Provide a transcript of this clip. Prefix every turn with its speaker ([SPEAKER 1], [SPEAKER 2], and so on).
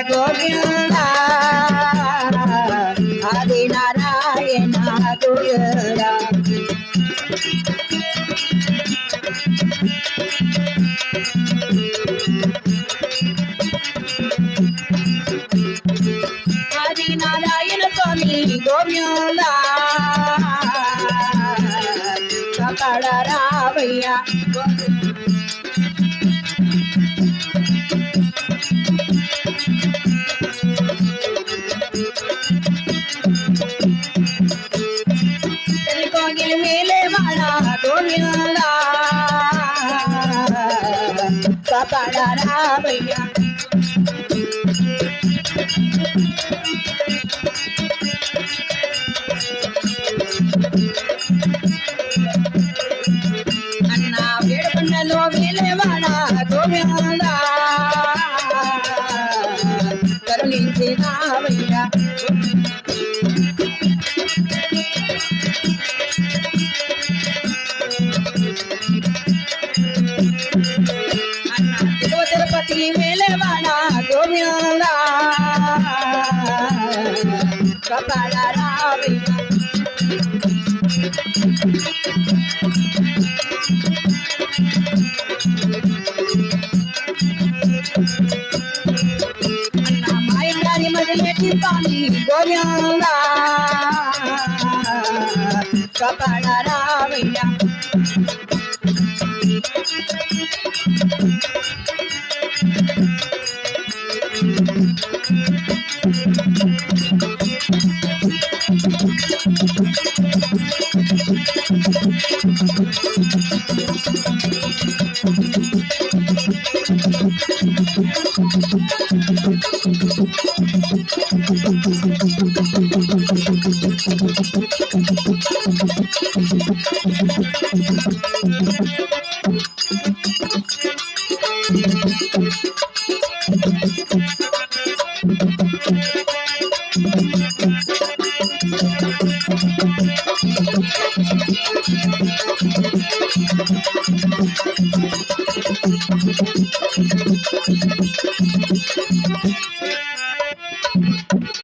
[SPEAKER 1] గోవింద ఆది నారాయణ గోవింద ఆది నారాయణ స్వామి గోవింద కపడ రావయ్య కోగిలి మేలే వాడ గోవింద కపడ రావయ్య అన్నా వేడుకొండలో వేలేవాడ గోవింద కరుణించి రావయ్య అన్నా తిరుపతి వేలేవాడ గోవింద కపడ రావయ్య అన్నా మాయంగారి మొదలెట్టి స్వామి గోవింద కపడ రావయ్య